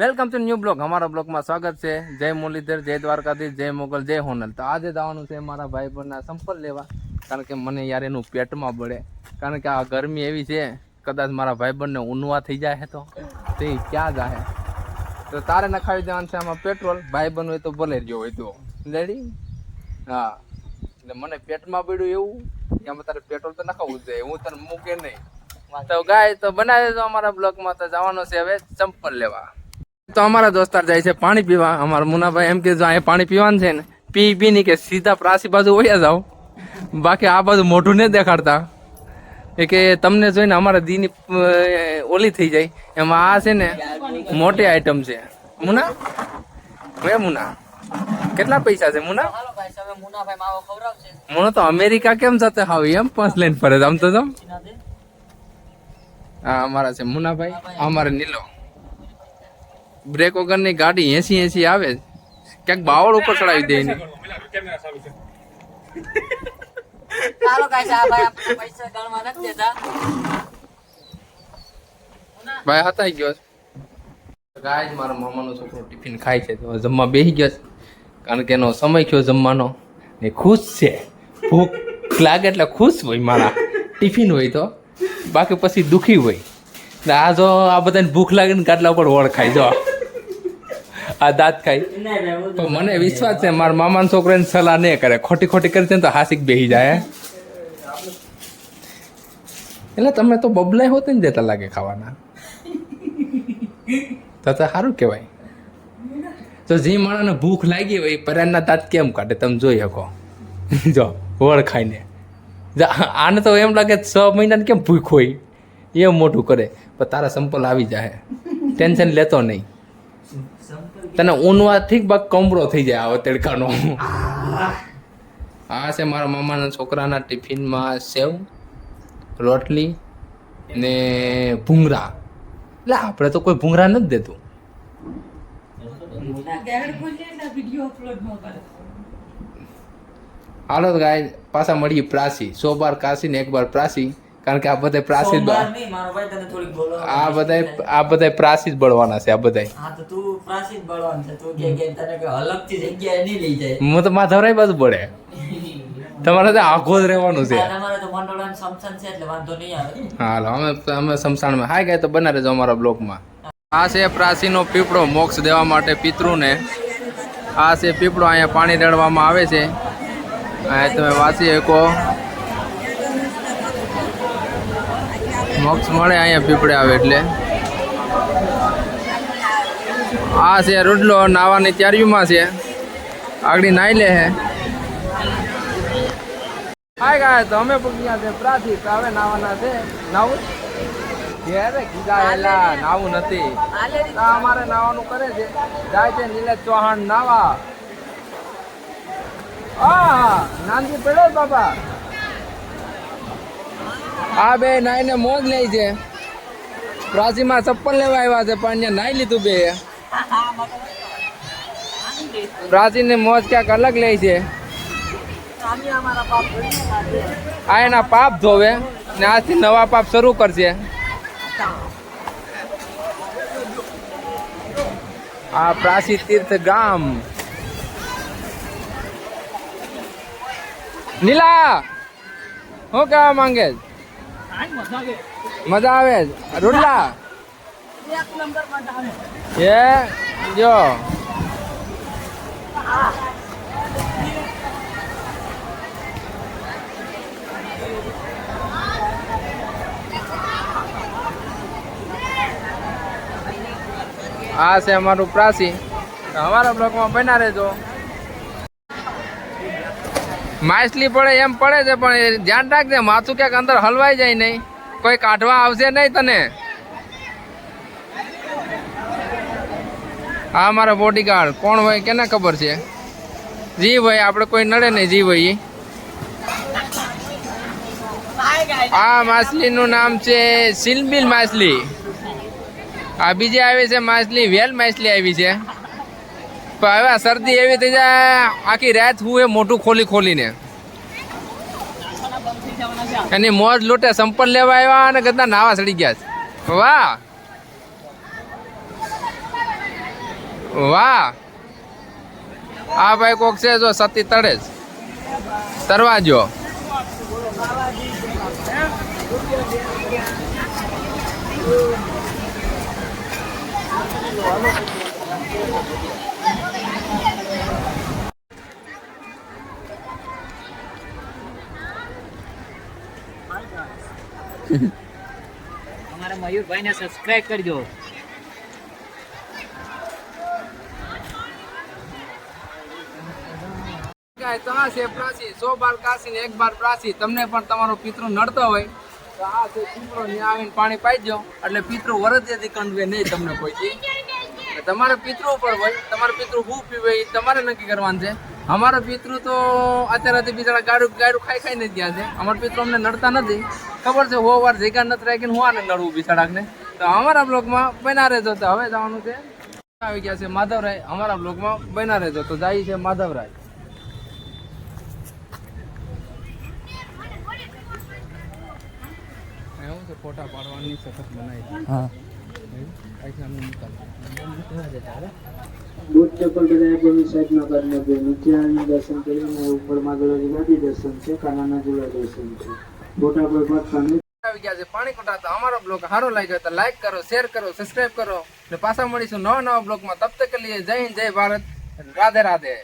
Welcome to new blog. અમારા બ્લોગમાં સ્વાગત છે. જય મુરલીધર, જય દ્વારકાધીશ, જય મોગલ, જય હોનલ. તો આજે જવાનું છે મારા ભાઈ બહેનના સંપલ લેવા, કારણ કે મને યાર એનું પેટમાં બળે, કારણ કે આ ગરમી એવી છે. કદાચ મારા ભાઈ બહેનને ઊનવા થઈ જાય તો તે ક્યાં જાય. તો તારે નખાવી દેવાનું છે આમાં પેટ્રોલ. ભાઈ બહેન હોય તો ભલે ગયો હોય તો રેડી. હા, એટલે મને પેટમાં બળ્યું એવું એમાં તારે પેટ્રોલ તો નખાવવું જ જોઈએ. હું તને મૂકે નહીં. તો ગાય તો બનાવી દેજો અમારા બ્લોગમાં. તો જવાનો છે હવે ચંપલ લેવા. તો અમારા દોસ્તાર જાય છે પાણી પીવા. અમારા મુનાભાઈ એમ કે જો અહીંયા પાણી પીવાનું છે ને, પી નહીં કે સીધા પ્રાસી બાજુ વયા જાઓ, બાકી આ બાજુ મોઢું નહીં દેખાડતા. એ કે તમને જોઈને અમારા દીની ઓલી થઈ જાય. એમાં આ છે ને મોટી આઈટમ છે. મુના હે મુના, કેટલા પૈસા છે મુના? મુના તો અમેરિકા કેમ જતે હાવ એમ પાંચ લઈને ફરે આમ તો. હા અમારા છે મુનાભાઈ, અમારે નીલો. બ્રેક વગરની ગાડી 80 આવે, ક્યાંક બાવળ ઉપર ચડાવી દે. ભાઈ હતા ગયો ગાય. મારા મામાનો છોકરો ટિફિન ખાય છે તો જમવા બેસી ગયો છે, કારણ કે એનો સમય થયો જમવાનો. ને ખુશ છે, ભૂખ લાગે એટલે ખુશ હોય મારા. ટિફિન હોય તો, બાકી પછી દુખી હોય. આ જો આ બધાને ભૂખ લાગે ને ગાટલા ઉપર વળ ખાય. જો આ દાંત ખાય. તો મને વિશ્વાસ છે મારા મામાનો છોકરો એને સલાહ નહીં કરે. ખોટી ખોટી કરી છે ને તો હાસિક બેસી જાય. એટલે તમે તો બબલાય હોત ને દેતા લાગે ખાવાના, તો સારું કહેવાય. તો જે માણસને ભૂખ લાગી હોય પરાના દાંત કેમ કાઢે તમે જોઈ શકો. જો વળ ખાઈને આને તો એમ લાગે 6 મહિનાને કેમ ભૂખ હોય એમ મોટું કરે. પણ તારા સંપલ આવી જાય, ટેન્શન લેતો નહીં. તને ઊનવા ઠીક બાગ કમરો થઈ જાય આવો તડકાનો. આ છે મારા મામાના છોકરાના ટિફિનમાં સેવ, રોટલી ને ભૂંગરા. એટલે આપણે તો કોઈ ભૂંગરા નથી દેતું. હાલો તો ગાય પાછા મળીએ પ્રાસી. 100 બાર કાશી ને 1 બાર પ્રાસી, કારણ કે આ બધા પ્રાસી આ બધા પ્રાસી જ બળવાના છે. આ બધા હું તો માધવરાય બાજુ બળે. તમારે તો આઘો જ રહેવાનું છે. હાલો અમે સમસાણમાં. હાય ગાય તો બના રહેજો અમારા બ્લોગમાં. આ છે પ્રાસીનો પીપળો, મોક્ષ દેવા માટે પિતૃને. આ છે પીપળો, અહીંયા પાણી રેડવામાં આવે છે. અહીંયા તમે વાંચી શકો, મોક્ષ મળે અહીંયા પીપળે આવે એટલે. આ છે રૂડલો, નાવાની તૈયારીમાં છે. આગળ નાઈ લે હે. હાય ગાય તો અમે પૂગ્યા છે પ્રાથી. તો હવે નાવાના છે. નાવું ઘેરે કીધા એલા નાવું નથી. અમારે નાવાનું કરે છે. જાય છે નીલેશ ચૌહાણ નાવા. હા નાનજી પડ્યો બાપા. આ બે નાઈને મોજ લે છે. પ્રાચીમાં ચપ્પલ લેવા આવ્યા છે પણ અહીંયા નાઈ લીધું બે. પ્રાચીન ની મોજ ક્યાંક અલગ લે છે. આ એના પાપ ધોવે ને આજથી નવા પાપ શરૂ કરશે. આ પ્રાચી તીર્થ ગામ. નીલા શું કહેવા માંગે? મજા આવે રૂડલા એ જો. આ છે અમારું પ્રાસી. અમારા બ્લોકમાં બના રહેજો. માછલી પડે એમ પડે છે પણ ધ્યાન રાખજે માથું ક્યાંક અંદર હલવાઈ જાય નહીં. કોઈ કાઢવા આવશે નહીં તને. હા મારા બોડીગાર્ડ કોણ હોય કેને ખબર છે? જી ભાઈ, આપણે કોઈ નડે નહીં. જી ભાઈ. આ માછલીનું નામ છે સિલબિલ માછલી. આ બીજી આવી છે માછલી વેલ માછલી આવી છે. પણ હવે શરદી એવી થઈ જાય આખી રાત હું એ મોટું ખોલીને એની મોજ લૂંટે. સંપલ લેવા આવ્યા અને ગદા નાવા ચડી ગયા છે. વાહ વાહ, આ ભાઈ કોક છે જો સતી તળે જ તરવા જો. અમારા મયુરભાઈને સબસ્ક્રાઇબ કરજો. તો આ છે પ્રાસી, 100 બાર કાશી ને 1 બાર પ્રાસી. તમને પણ તમારો પિતૃ નડતો હોય તો આ છે પીપળો, ત્યાં આવીને પાણી પાઈ દો એટલે પિતૃ વરદથી કંડવે નહીં તમને કોઈ દી. તમારા પિતૃ ઉપર હોય, તમારા પિતૃ શું પીવે એ તમારે નક્કી કરવાનું છે. અમારા પિતૃ તો અત્યારથી બિચારા ગાડું ખાઈ ખાઈને ગયા છે. અમારા પિતૃ અમને નડતા નથી, ખબર છે. 100 વાર જગ્યા નથી રાખીને હું આને નડવું બિચારાને. તો અમારા બ્લોગમાં બના રહેજો. તો હવે જવાનું છે, આવી ગયા છે માધવરાય. અમારા બ્લોગમાં બના રહેજો. તો જાય છે માધવરાય. એવું છે, ફોટા પાડવાની સખત બનાવી. હા, બુટ ચપ્પલ બધા એની સાઈડમાં કરીને બે નીચે આવીને દર્શન કરીને ઉપર માધવરાજ ગાદી દર્શન છે, કાનાના ઝૂલા દર્શન છે. ફોટા કોઈ પાડતા નહીં. આવી ગયા છે પાણી કોટા. તો અમારો બ્લોગ સારો લાગ્યો તો લાઈક કરો, શેર કરો, સબસ્ક્રાઇબ કરો. ને પાછા મળીશું નવા બ્લોગમાં. તબ તક કે લીએ જય હિન્દ, જય ભારત, રાધે રાધે.